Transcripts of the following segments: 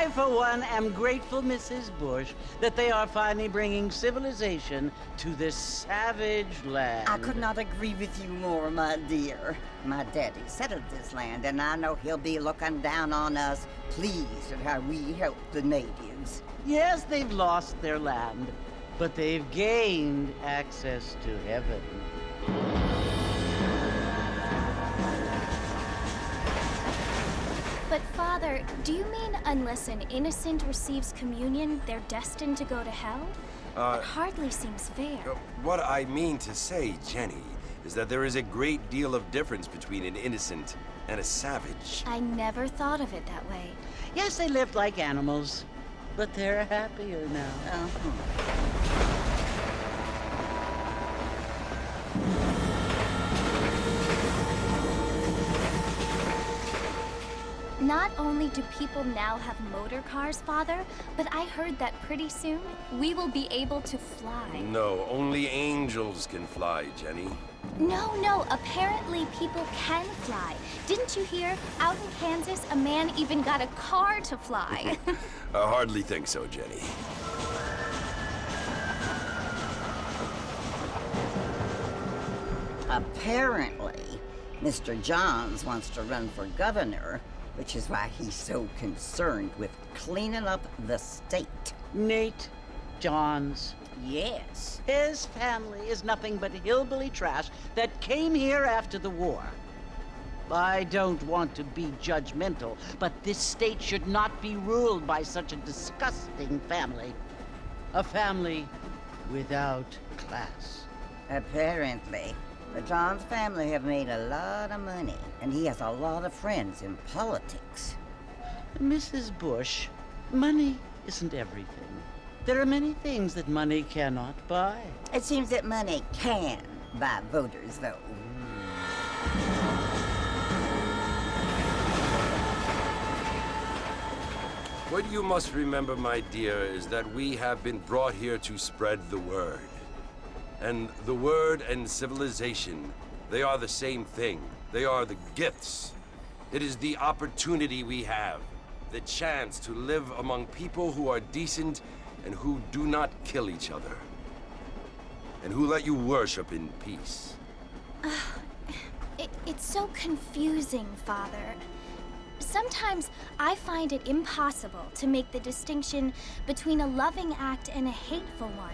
I, for one, am grateful, Mrs. Bush, that they are finally bringing civilization to this savage land. I could not agree with you more, my dear. My daddy settled this land, and I know he'll be looking down on us, pleased at how we help the natives. Yes, they've lost their land, but they've gained access to heaven. But Father, do you mean unless an innocent receives communion, they're destined to go to hell? That hardly seems fair. What I mean to say, Jenny, is that there is a great deal of difference between an innocent and a savage. I never thought of it that way. Yes, they lived like animals, but they're happier now. Not only do people now have motor cars, Father, but I heard that pretty soon we will be able to fly. No, only angels can fly, Jenny. No, apparently people can fly. Didn't you hear? Out in Kansas, a man even got a car to fly. I hardly think so, Jenny. Apparently, Mr. Johns wants to run for governor, which is why he's so concerned with cleaning up the state. Nate Johns. Yes. His family is nothing but hillbilly trash that came here after the war. I don't want to be judgmental, but this state should not be ruled by such a disgusting family. A family without class. Apparently. The Johns family have made a lot of money, and he has a lot of friends in politics. Mrs. Bush, money isn't everything. There are many things that money cannot buy. It seems that money can buy voters, though. What you must remember, my dear, is that we have been brought here to spread the word. And the word and civilization, they are the same thing. They are the gifts. It is the opportunity we have, the chance to live among people who are decent and who do not kill each other, and who let you worship in peace. It's so confusing, Father. Sometimes I find it impossible to make the distinction between a loving act and a hateful one.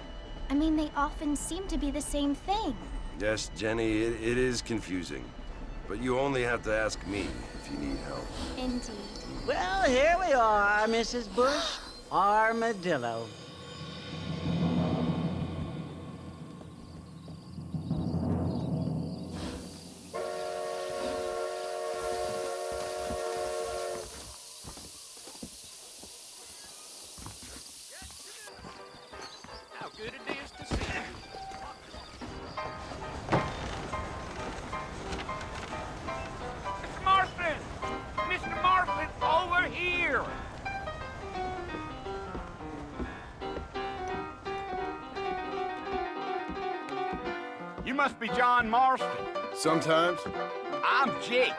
I mean, they often seem to be the same thing. Yes, Jenny, it is confusing. But you only have to ask me if you need help. Indeed. Well, here we are, Mrs. Bush. Armadillo. How good it is to see you. Mr. Marston! Mr. Marston, over here! You must be John Marston. Sometimes. I'm Jake.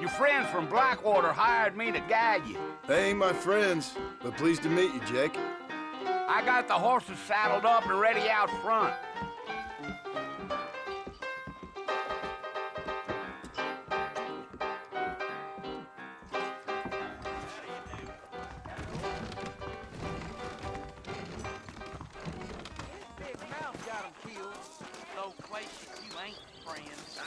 Your friends from Blackwater hired me to guide you. They ain't my friends, but pleased to meet you, Jake. I got the horses saddled up and ready out front. Big Mouth got him killed. No place you ain't friends.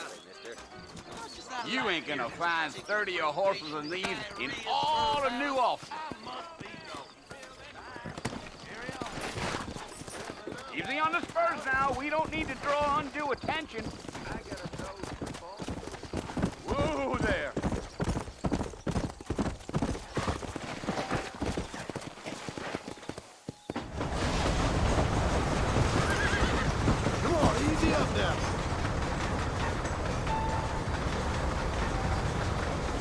You ain't gonna find sturdier horses than these in all of New Austin. Easy on the spurs now. We don't need to draw undue attention. Whoa there. Come on, easy up now.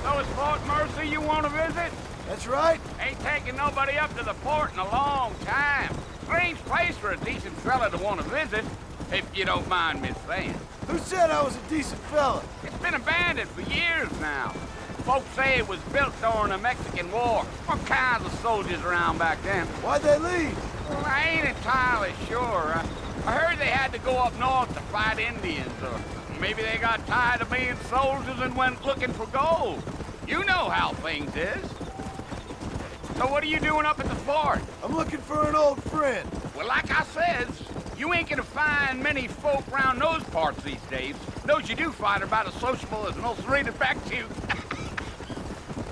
So it's Fort Mercy you want to visit? That's right. Ain't taking nobody up to the fort in a long time. Strange place for a decent fella to want to visit, if you don't mind me saying. Who said I was a decent fella? It's been abandoned for years now. Folks say it was built during the Mexican War. All kinds of soldiers around back then. Why'd they leave? Well, I ain't entirely sure. I heard they had to go up north to fight Indians, or maybe they got tired of being soldiers and went looking for gold. You know how things is. So what are you doing up at the fort? I'm looking for an old friend. Well, like I says, you ain't gonna find many folk around those parts these days. Those you do find are about as sociable as most rated back to.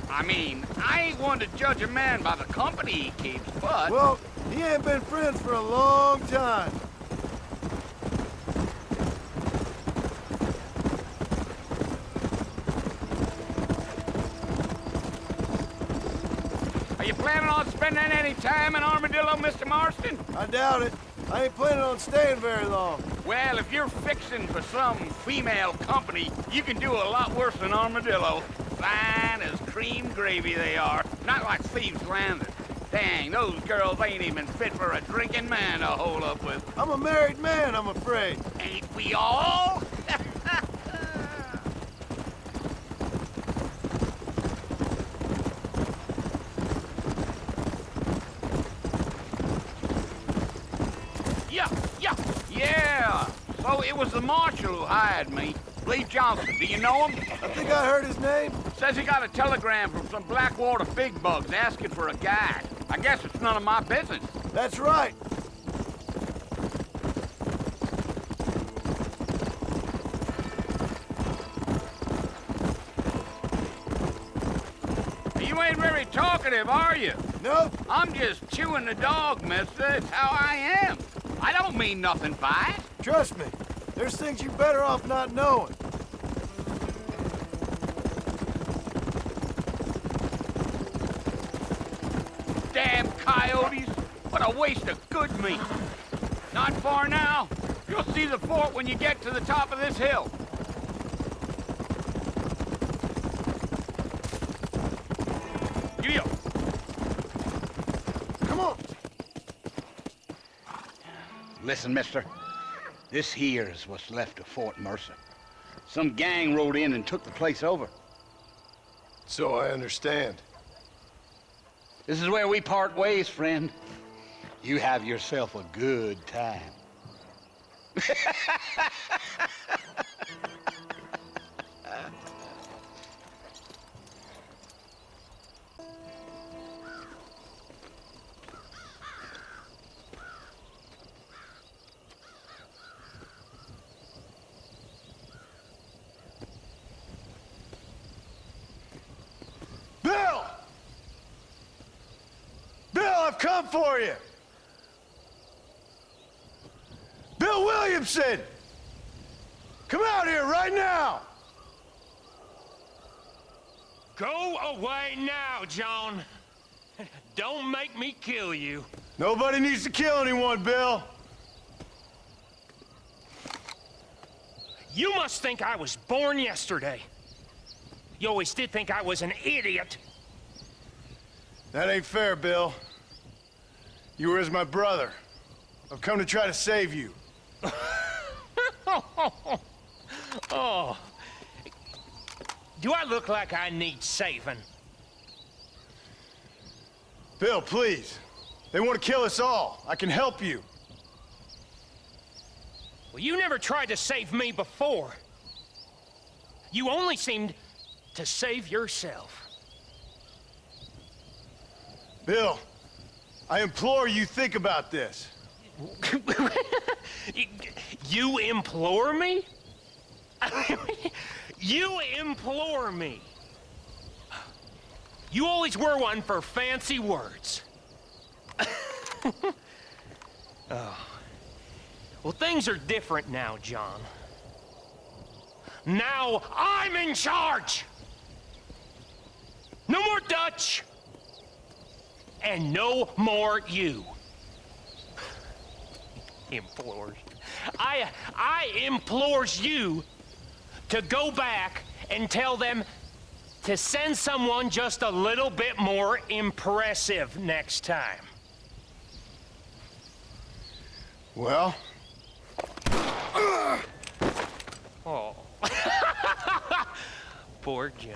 I mean, I ain't one to judge a man by the company he keeps, but... Well, he ain't been friends for a long time. Are you planning on spending any time in Armadillo, Mr. Marston? I doubt it. I ain't planning on staying very long. Well, if you're fixing for some female company, you can do a lot worse than Armadillo. Fine as cream gravy they are. Not like Thieves' Landing. Dang, those girls ain't even fit for a drinking man to hold up with. I'm a married man, I'm afraid. Ain't we all? Yeah. So it was the marshal who hired me. Lee Johnson, do you know him? I think I heard his name. Says he got a telegram from some Blackwater big bugs asking for a guide. I guess it's none of my business. That's right. You ain't very talkative, are you? Nope. I'm just chewing the dog, mister. It's how I am. I don't mean nothing by it. Trust me. There's things you're better off not knowing. Damn coyotes. What a waste of good meat. Not far now. You'll see the fort when you get to the top of this hill. Giddy up. Come on. Listen, mister. This here is what's left of Fort Mercer. Some gang rode in and took the place over. So I understand. This is where we part ways, friend. You have yourself a good time. Bill! Bill, I've come for you! Bill Williamson! Come out here right now! Go away now, John. Don't make me kill you. Nobody needs to kill anyone, Bill. You must think I was born yesterday. You always did think I was an idiot. That ain't fair, Bill. You were as my brother. I've come to try to save you. Oh. Do I look like I need saving? Bill, please. They want to kill us all. I can help you. Well, you never tried to save me before. You only seemed to save yourself. Bill, I implore you think about this. You implore me? You implore me. You always were one for fancy words. Oh. Well, things are different now, John. Now I'm in charge! No more Dutch! And no more you. Implores. I implores you to go back and tell them to send someone just a little bit more impressive next time. Well? Oh. Poor John.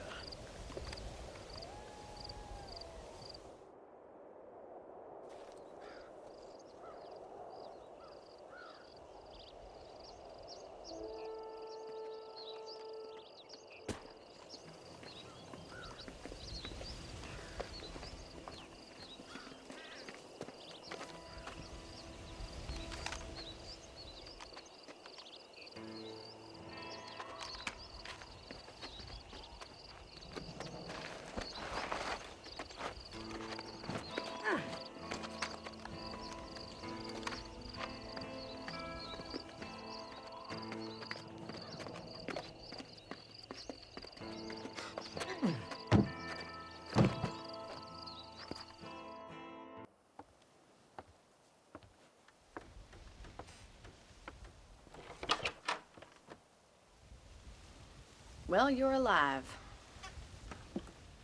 Well, you're alive.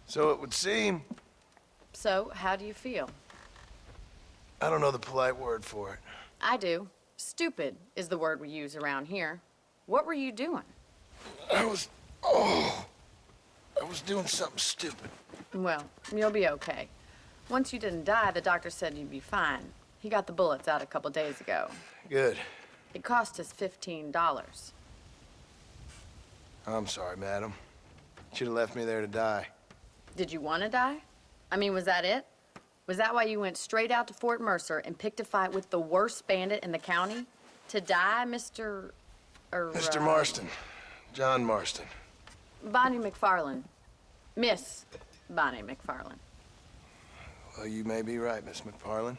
So it would seem. So, how do you feel? I don't know the polite word for it. I do. Stupid is the word we use around here. What were you doing? I was doing something stupid. Well, you'll be okay. Once you didn't die, the doctor said you'd be fine. He got the bullets out a couple days ago. Good. It cost us $15. I'm sorry, madam. Should have left me there to die. Did you want to die? I mean, was that it? Was that why you went straight out to Fort Mercer and picked a fight with the worst bandit in the county? To die, Mr. Mr. Marston. John Marston. Bonnie McFarland. Miss Bonnie McFarland. Well, you may be right, Miss McFarland.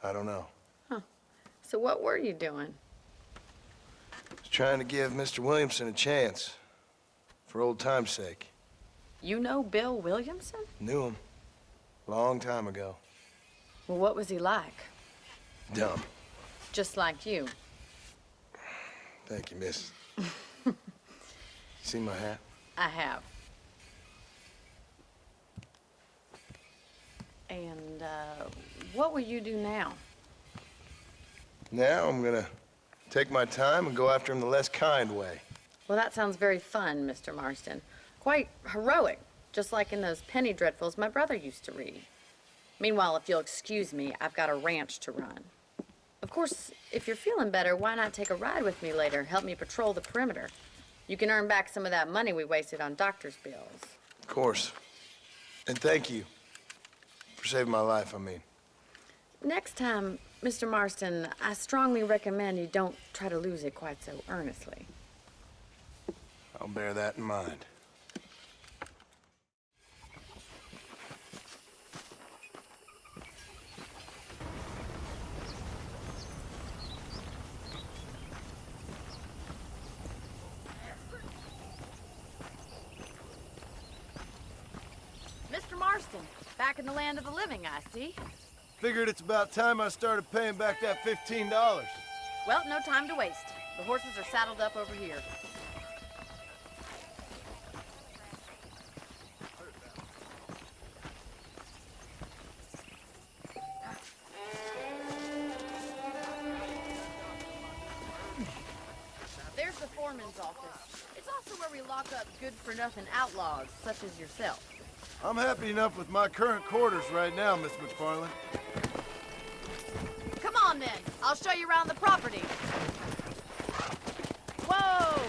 I don't know. So what were you doing? I was trying to give Mr. Williamson a chance. For old time's sake. You know Bill Williamson? Knew him. Long time ago. Well, what was he like? Dumb. Just like you. Thank you, miss. See my hat? I have. And, what will you do now? Now I'm gonna take my time and go after him the less kind way. Well, that sounds very fun, Mr. Marston. Quite heroic, just like in those penny dreadfuls my brother used to read. Meanwhile, if you'll excuse me, I've got a ranch to run. Of course, if you're feeling better, why not take a ride with me later? Help me patrol the perimeter. You can earn back some of that money we wasted on doctor's bills. Of course. And thank you for saving my life, I mean. Next time, Mr. Marston, I strongly recommend you don't try to lose it quite so earnestly. I'll bear that in mind. Mr. Marston, back in the land of the living, I see. Figured it's about time I started paying back that $15. Well, no time to waste. The horses are saddled up over here. There's the foreman's office. It's also where we lock up good-for-nothing outlaws, such as yourself. I'm happy enough with my current quarters right now, Miss McFarland. Come on, then. I'll show you around the property. Whoa!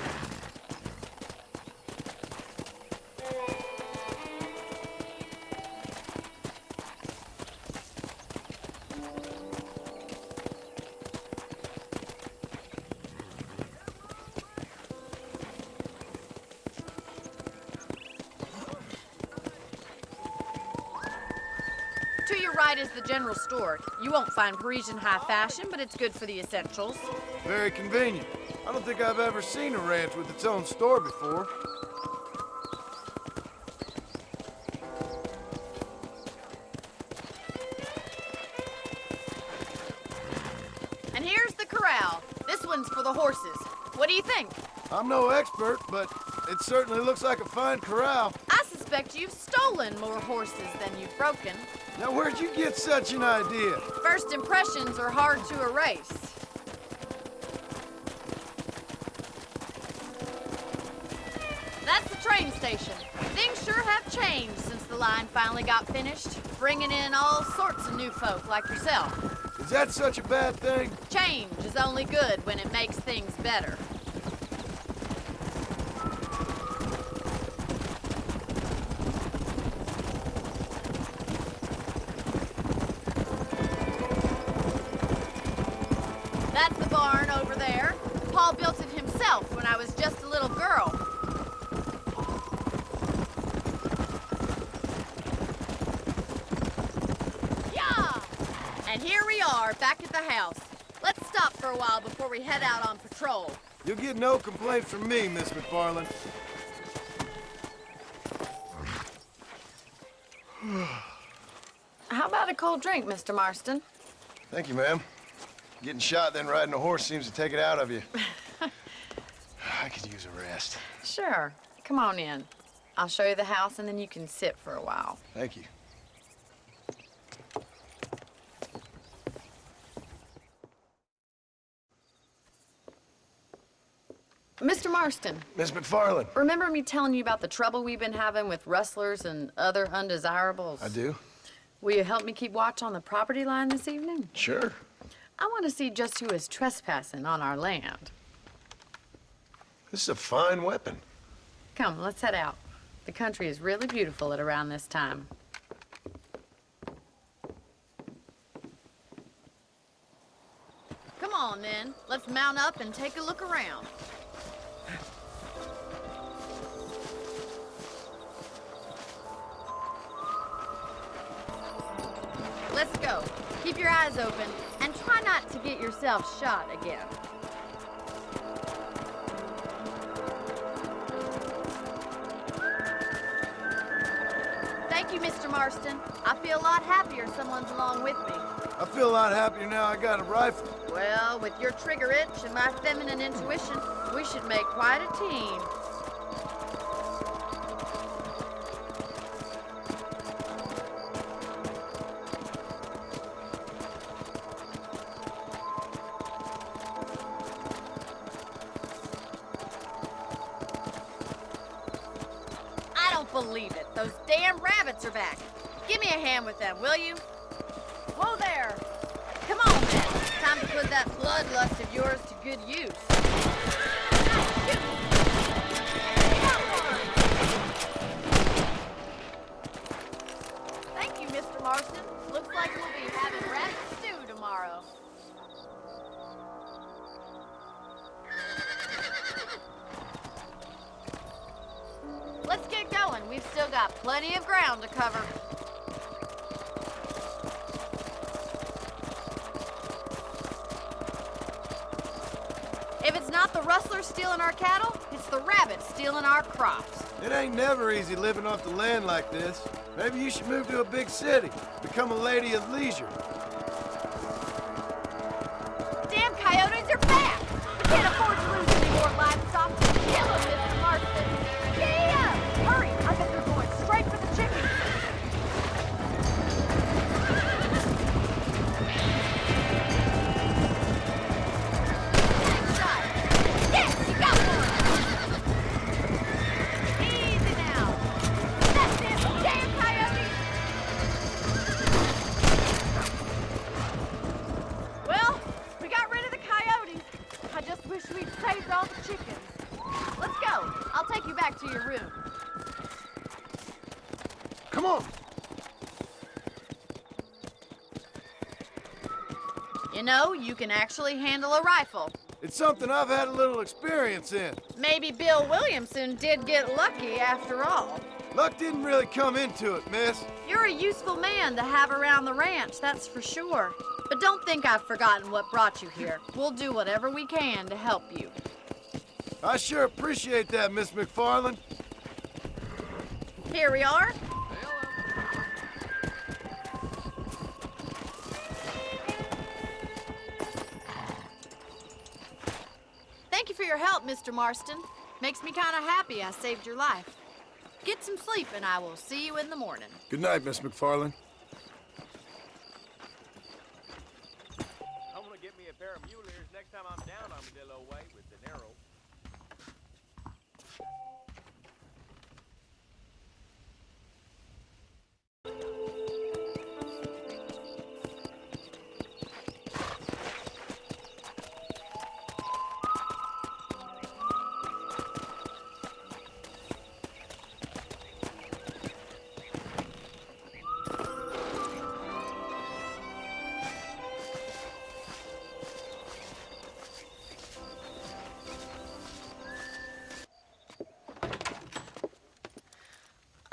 To your right is the general store. You won't find Parisian high fashion, but it's good for the essentials. Very convenient. I don't think I've ever seen a ranch with its own store before. And here's the corral. This one's for the horses. What do you think? I'm no expert, but it certainly looks like a fine corral. I suspect you've stolen more horses than you've broken. Now, where'd you get such an idea? First impressions are hard to erase. That's the train station. Things sure have changed since the line finally got finished, bringing in all sorts of new folk like yourself. Is that such a bad thing? Change is only good when it makes things better. That's the barn over there. Paul built it himself when I was just a little girl. Yeah! And here we are, back at the house. Let's stop for a while before we head out on patrol. You'll get no complaint from me, Miss McFarland. How about a cold drink, Mr. Marston? Thank you, ma'am. Getting shot, then riding a horse seems to take it out of you. I could use a rest. Sure. Come on in. I'll show you the house, and then you can sit for a while. Thank you. Mr. Marston, Miss McFarland. remember me telling you about the trouble we've been having with rustlers and other undesirables? I do? Will you help me keep watch on the property line this evening? Sure. I want to see just who is trespassing on our land. This is a fine weapon. Come, let's head out. The country is really beautiful at around this time. Come on, then. Let's mount up and take a look around. Let's go. Keep your eyes open and try not to get yourself shot again. Thank you, Mr. Marston. I feel a lot happier someone's along with me. I feel a lot happier now I got a rifle. Well, with your trigger itch and my feminine intuition, we should make quite a team. I don't believe it. Those damn rabbits are back. Give me a hand with them, will you? Whoa there. Come on, then. Time to put that bloodlust of yours to good use. Thank you, Mr. Marston. Looks like we'll be having rabbit stew tomorrow. Let's get going. We've still got plenty of ground to cover. If it's not the rustlers stealing our cattle, it's the rabbits stealing our crops. It ain't never easy living off the land like this. Maybe you should move to a big city, become a lady of leisure. Damn coyotes are back! We can't afford to lose any more livestock. Kill them, Mr. Marston. Yeah! Hurry! I bet they're going straight for the chickens. Nice shot. Yes, you got one! Easy now. That's it, damn coyotes! Well, we got rid of the coyotes. I just wish we'd saved all the chickens. Let's go. I'll take you back to your room. Come on. You know, you can actually handle a rifle. It's something I've had a little experience in. Maybe Bill Williamson did get lucky after all. Luck didn't really come into it, miss. You're a useful man to have around the ranch, that's for sure. But don't think I've forgotten what brought you here. We'll do whatever we can to help you. I sure appreciate that, Miss McFarland. Here we are. Thank you for your help, Mr. Marston. Makes me kind of happy I saved your life. Get some sleep and I will see you in the morning. Good night, Miss McFarland. I'm gonna get me a pair of mule ears next time I'm down Armadillo Way with De Niro.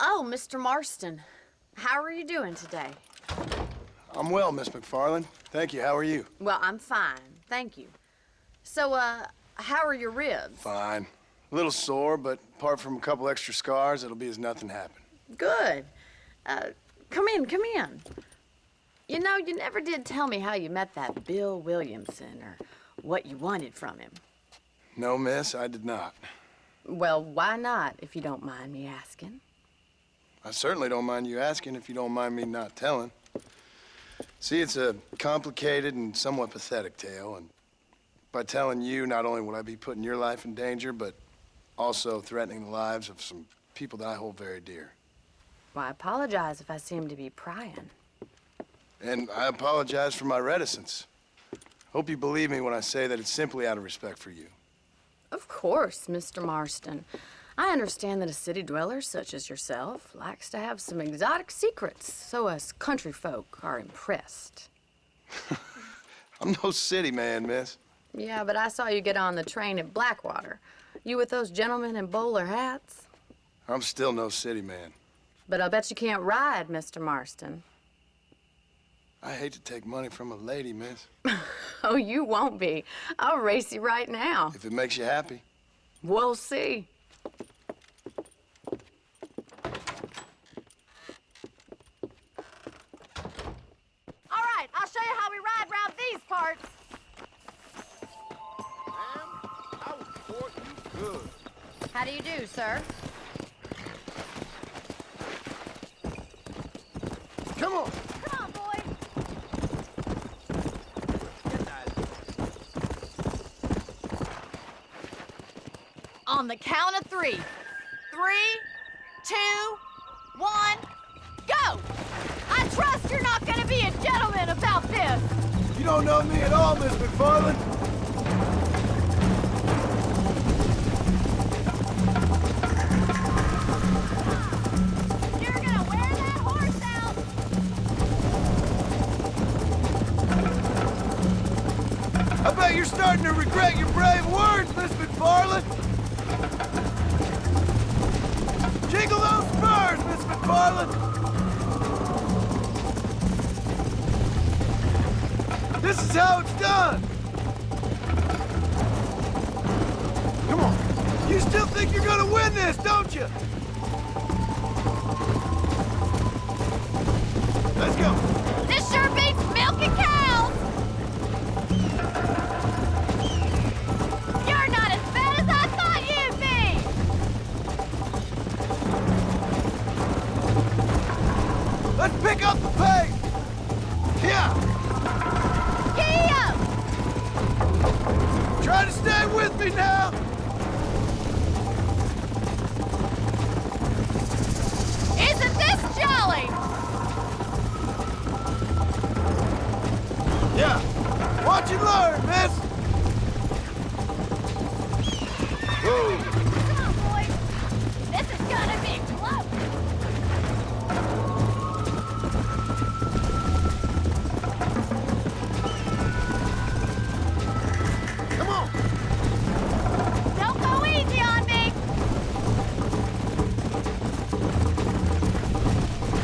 Oh, Mr. Marston. How are you doing today? I'm well, Miss McFarland. Thank you. How are you? Well, I'm fine. Thank you. So, how are your ribs? Fine. A little sore, but apart from a couple extra scars, it'll be as nothing happened. Good. Come in, come in. You know, you never did tell me how you met that Bill Williamson or what you wanted from him. No, miss, I did not. Well, why not, if you don't mind me asking? I certainly don't mind you asking if you don't mind me not telling. See, it's a complicated and somewhat pathetic tale, and by telling you, not only will I be putting your life in danger, but also threatening the lives of some people that I hold very dear. Well, I apologize if I seem to be prying. And I apologize for my reticence. Hope you believe me when I say that it's simply out of respect for you. Of course, Mr. Marston. I understand that a city dweller such as yourself likes to have some exotic secrets, so us country folk are impressed. I'm no city man, miss. Yeah, but I saw you get on the train at Blackwater. You with those gentlemen in bowler hats? I'm still no city man. But I'll bet you can't ride, Mr. Marston. I hate to take money from a lady, miss. Oh, you won't be. I'll race you right now. If it makes you happy. We'll see. All right, I'll show you how we ride around these parts. Ma'am, I will support you good. How do you do, sir? Come on! Come on, boy. On the count of 3. 3, 2, 1, go! I trust you're not gonna be a gentleman about this. You don't know me at all, Miss McFarland. You're gonna wear that horse out. I bet you're starting to regret your brave words, Miss McFarland. Jiggle those spurs, Miss McFarland. This is how it's done. Come on. You still think you're gonna win this, don't you? Let's go. This sure beats milking cows. You're not as bad as I thought you'd be. Let's pick up the pace. Yeah. Gee up! Try to stay with me now. Isn't this jolly? Yeah. Watch and learn, miss. Whoa. Come on, boy. This is gonna be close. Come on. Don't go easy on me.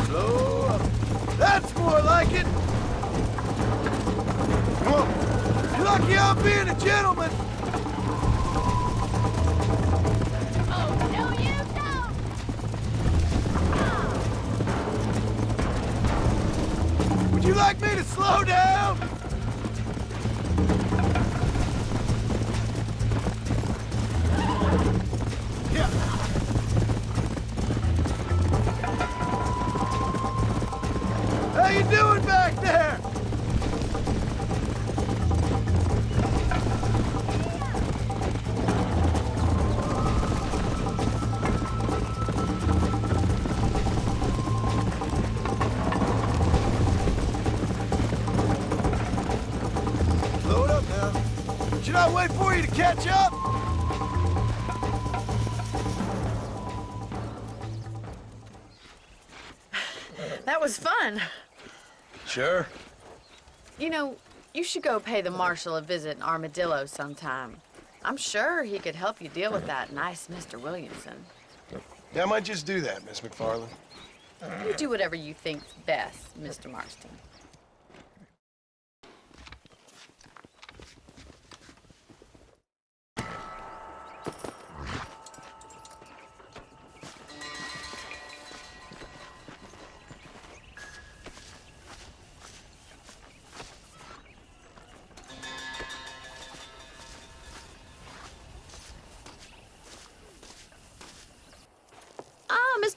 Slow up. That's more like it. Come on. You're lucky I'm being a gentleman. Oh, no, you don't. Would you like me to slow down? Yeah. How you doing back there? Slow it up now. Should I wait for you to catch up? That was fun. Sure. You know, you should go pay the marshal a visit in Armadillo sometime. I'm sure he could help you deal with that nice Mr. Williamson. Yeah, I might just do that, Miss McFarland. You do whatever you think's best, Mr. Marston.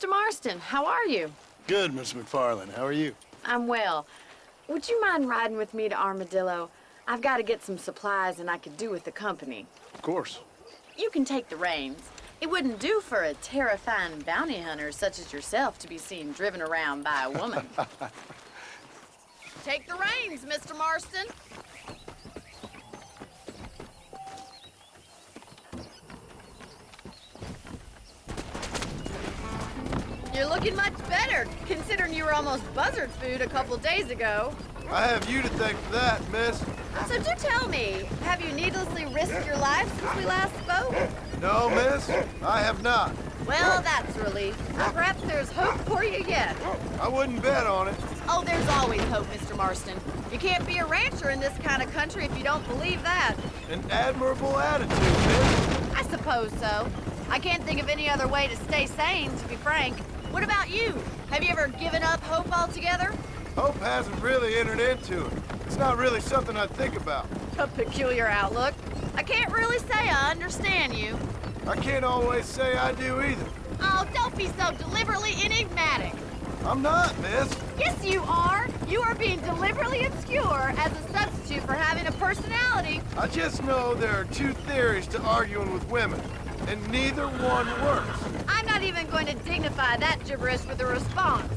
Mr. Marston, how are you? Good, Miss McFarland. How are you? I'm well. Would you mind riding with me to Armadillo? I've got to get some supplies and I could do with the company. Of course. You can take the reins. It wouldn't do for a terrifying bounty hunter such as yourself to be seen driven around by a woman. Take the reins, Mr. Marston. You're looking much better, considering you were almost buzzard food a couple days ago. I have you to thank for that, miss. So do tell me, have you needlessly risked your life since we last spoke? No, miss, I have not. Well, that's a relief. Perhaps there's hope for you yet. I wouldn't bet on it. Oh, there's always hope, Mr. Marston. You can't be a rancher in this kind of country if you don't believe that. An admirable attitude, miss. I suppose so. I can't think of any other way to stay sane, to be frank. What about you? Have you ever given up hope altogether? Hope hasn't really entered into it. It's not really something I think about. A peculiar outlook. I can't really say I understand you. I can't always say I do either. Oh, don't be so deliberately enigmatic. I'm not, miss. Yes, you are. You are being deliberately obscure as a substitute for having a personality. I just know there are two theories to arguing with women, and neither one works. I'm not even going to dignify that gibberish with a response.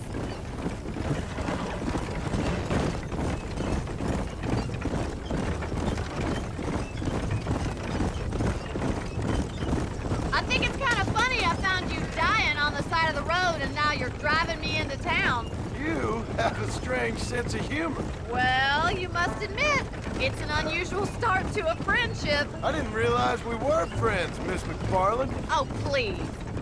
I think it's kind of funny I found you dying on the side of the road and now you're driving me into town. You have a strange sense of humor. Well, you must admit, it's an unusual start to a friendship. I didn't realize we were friends, Miss McFarland. Oh, please.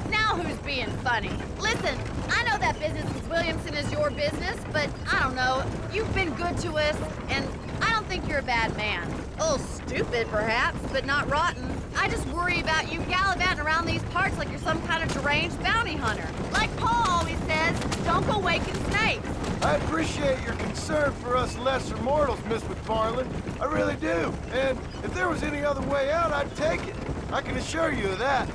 Now who's being funny? Listen, I know that business with Williamson is your business, but I don't know. You've been good to us, and I don't think you're a bad man. A little stupid, perhaps, but not rotten. I just worry about you gallivanting around these parts like you're some kind of deranged bounty hunter. Like Paul always says, don't go waking snakes. I appreciate your concern for us lesser mortals, Miss McFarland. I really do. And if there was any other way out, I'd take it. I can assure you of that.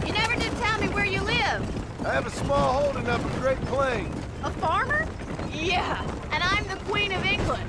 You never did tell me where you live. I have a small holding up at Great Plains. A farmer? Yeah, and I'm the Queen of England.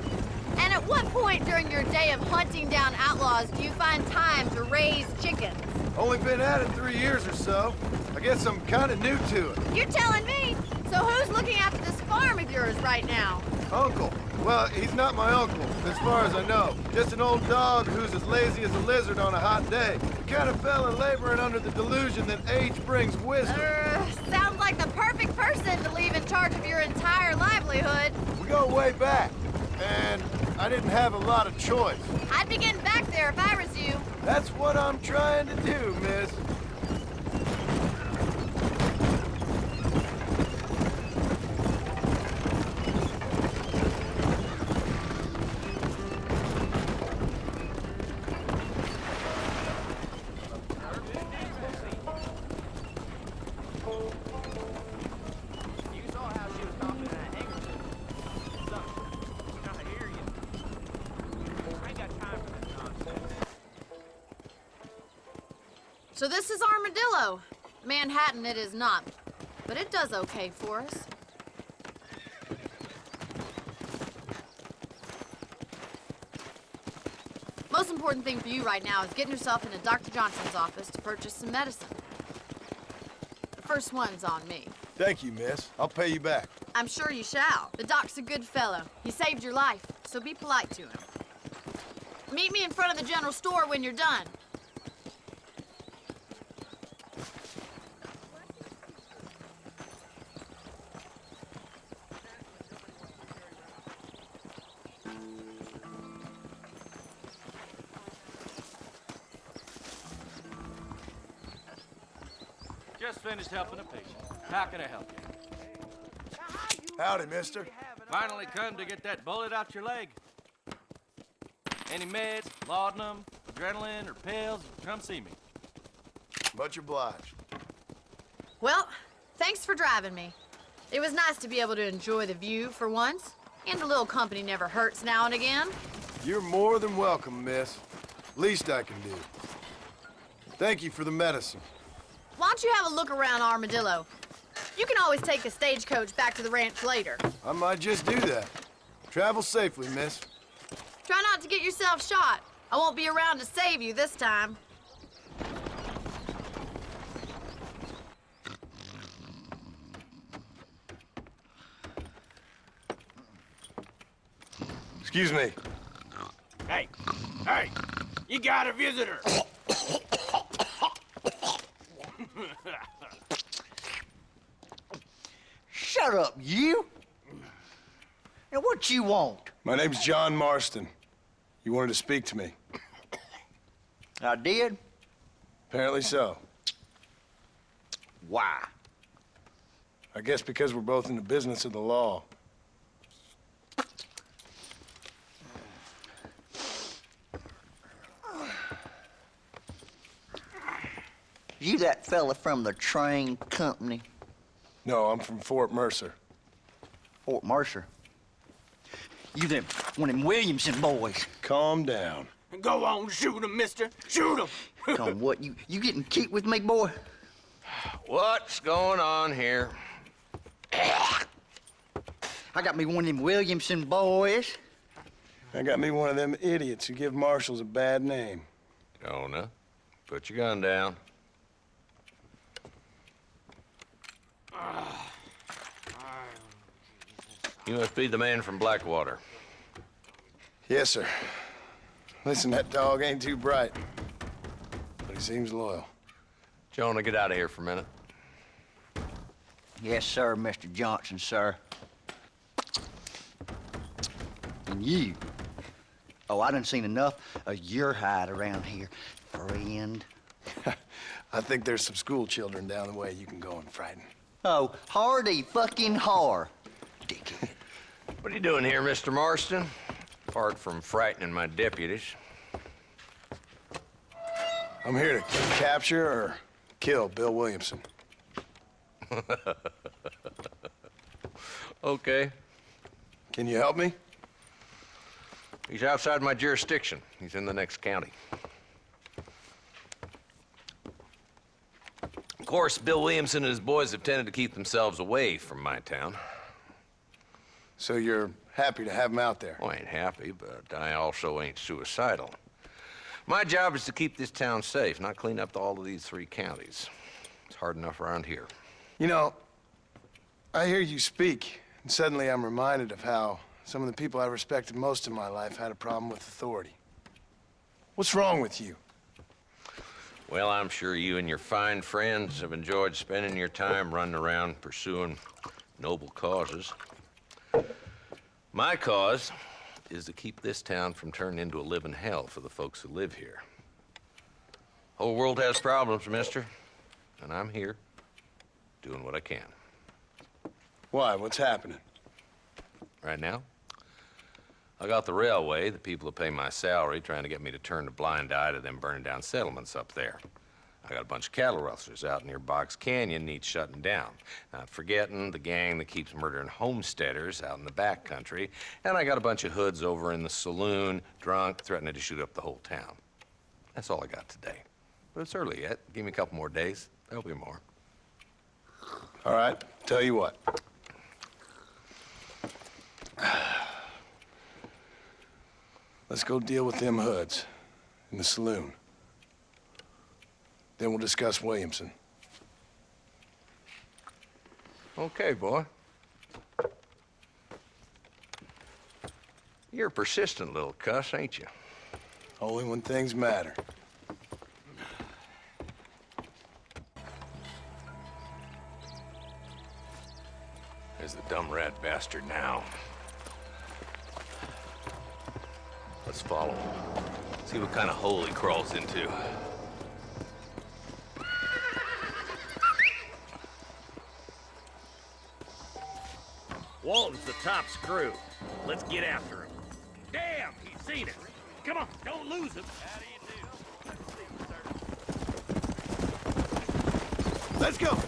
And at what point during your day of hunting down outlaws do you find time to raise chickens? Only been at it 3 years or so. I guess I'm kind of new to it. You're telling me? So who's looking after this farm of yours right now? Uncle. Well, he's not my uncle, as far as I know. Just an old dog who's as lazy as a lizard on a hot day. The kind of fella laboring under the delusion that age brings wisdom. Sounds like the perfect person to leave in charge of your entire livelihood. We go way back, and I didn't have a lot of choice. I'd be getting back there if I was you. That's what I'm trying to do, miss. You saw how she was stomping in that handkerchief. Son, I hear you. I ain't got time for this nonsense. So this is Armadillo. Manhattan it is not, but it does okay for us. Most important thing for you right now is getting yourself into Dr. Johnson's office to purchase some medicine. The first one's on me. Thank you, miss. I'll pay you back. I'm sure you shall. The doc's a good fellow. He saved your life, so be polite to him. Meet me in front of the general store when you're done. Just finished helping a patient. How can I help you? Howdy, mister. Finally come to get that bullet out your leg. Any meds, laudanum, adrenaline, or pills, come see me. Much obliged. Well, thanks for driving me. It was nice to be able to enjoy the view for once. And a little company never hurts now and again. You're more than welcome, miss. Least I can do. Thank you for the medicine. Why don't you have a look around Armadillo? You can always take a stagecoach back to the ranch later. I might just do that. Travel safely, miss. Try not to get yourself shot. I won't be around to save you this time. Excuse me. Hey, hey, you got a visitor. Shut up, you! Now, what you want? My name's John Marston. You wanted to speak to me. I did? Apparently so. Why? I guess because we're both in the business of the law. You that fella from the train company? No, I'm from Fort Mercer. Fort Mercer? You them, one of them Williamson boys. Calm down. Go on, shoot him, mister. Shoot him. Come, what, you getting kicked with me, boy? What's going on here? I got me one of them Williamson boys. I got me one of them idiots who give marshals a bad name. Jonah, put your gun down. You must be the man from Blackwater. Yes, sir. Listen, that dog ain't too bright, but he seems loyal. Jonah, get out of here for a minute. Yes, sir, Mr. Johnson, sir. And you. Oh, I done seen enough of your hide around here, friend. I think there's some school children down the way you can go and frighten. Oh, hardy fucking har. Dickhead. What are you doing here, Mr. Marston? Apart from frightening my deputies. I'm here to capture or kill Bill Williamson. Okay. Can you help me? He's outside my jurisdiction. He's in the next county. Of course, Bill Williamson and his boys have tended to keep themselves away from my town. So you're happy to have him out there? Well, I ain't happy, but I also ain't suicidal. My job is to keep this town safe, not clean up all of these 3 counties. It's hard enough around here. You know, I hear you speak, and suddenly I'm reminded of how some of the people I respected most in my life had a problem with authority. What's wrong with you? Well, I'm sure you and your fine friends have enjoyed spending your time running around pursuing noble causes. My cause is to keep this town from turning into a living hell for the folks who live here. Whole world has problems, mister, and I'm here doing what I can. Why? What's happening? Right now, I got the railway, the people who pay my salary, trying to get me to turn a blind eye to them burning down settlements up there. I got a bunch of cattle rustlers out near Box Canyon needs shutting down. Not forgetting the gang that keeps murdering homesteaders out in the back country. And I got a bunch of hoods over in the saloon, drunk, threatening to shoot up the whole town. That's all I got today. But it's early yet. Give me a couple more days. There'll be more. All right, tell you what. Let's go deal with them hoods in the saloon. Then we'll discuss Williamson. Okay, boy. You're a persistent little cuss, ain't you? Only when things matter. There's the dumb rat bastard now. Let's follow him. See what kind of hole he crawls into. Walton's the top screw. Let's get after him. Damn, he's seen it. Come on, don't lose him. Let's go!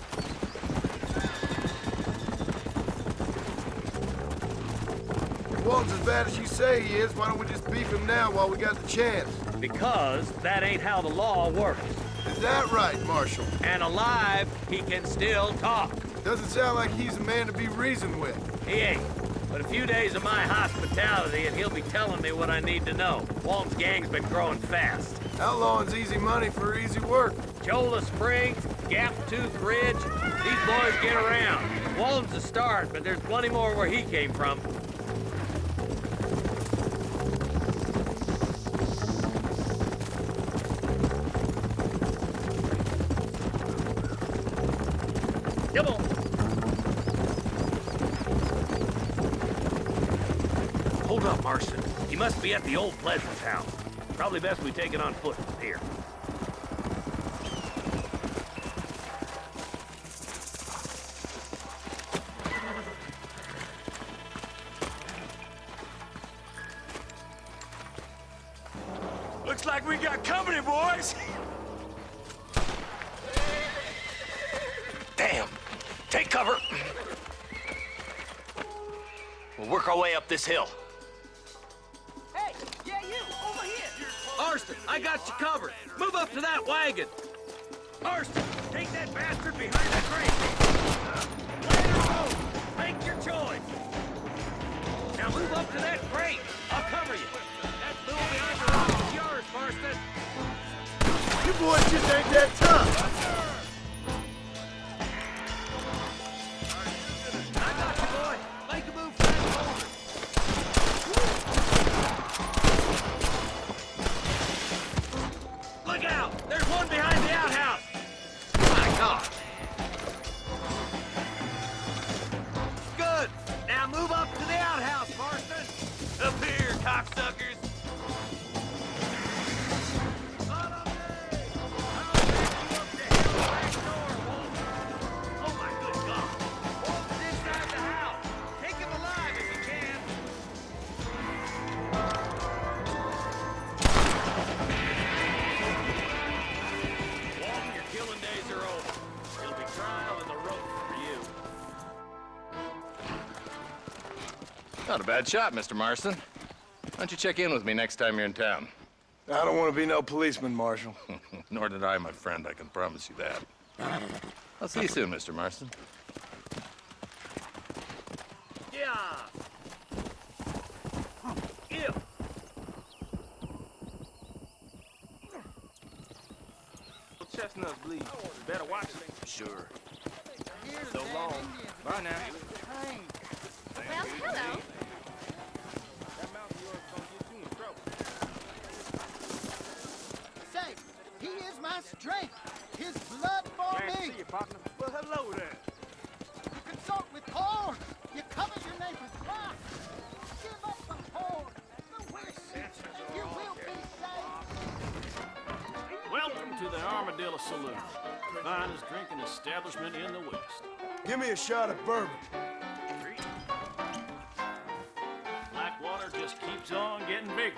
Walton's as bad as you say he is, why don't we just beef him now while we got the chance? Because that ain't how the law works. Is that right, Marshal? And alive, he can still talk. Doesn't sound like he's a man to be reasoned with. He ain't. But a few days of my hospitality and he'll be telling me what I need to know. Walton's gang's been growing fast. Outlawing's easy money for easy work. Cholla Springs, Gap Tooth Ridge, these boys get around. Walton's a start, but there's plenty more where he came from. Come on. Hold up, Marston. He must be at the old Pleasance house. Probably best we take it on foot from here. Looks like we got company, boys. Damn. Take cover. We'll work our way up this hill. Hey, yeah, you, over here. Marston, I got you covered. Move up to that wagon. Marston, take that bastard behind the crate. Land or road. Make your choice. Now move up to that crate. I'll cover you. That mule behind the rock is yours, Marston. You boys just ain't that tough. I got you, boy. Make a move for that boulder. Look out! There's one behind the outhouse! My God! Good! Now move up to the outhouse, Marston! Up here, cocksuckers! On up there! I'll take you up the hill back door, Walter! Oh my good God! Walter's inside the house! Take him alive if you can! Walton, your killing days are over. It'll be trial and the rope for you. Not a bad shot, Mr. Marston. Why don't you check in with me next time you're in town? I don't want to be no policeman, Marshal. Nor did I, my friend, I can promise you that. I'll see you soon, Mr. Marston. Yeah! Yeah! Chestnuts bleed. Better watch it. Sure. So long. Bye now. Well, hello. That mouth of yours gonna get you in trouble. Say, he is my strength. His blood for Glad to me. see you, partner. Well, hello there. You consult with corn. You cover your name with rock. Give up the corn. The worst and you will be saved. Welcome to the Armadillo Saloon. Finest drinking establishment in the West. Give me a shot of bourbon. Blackwater just keeps on getting bigger.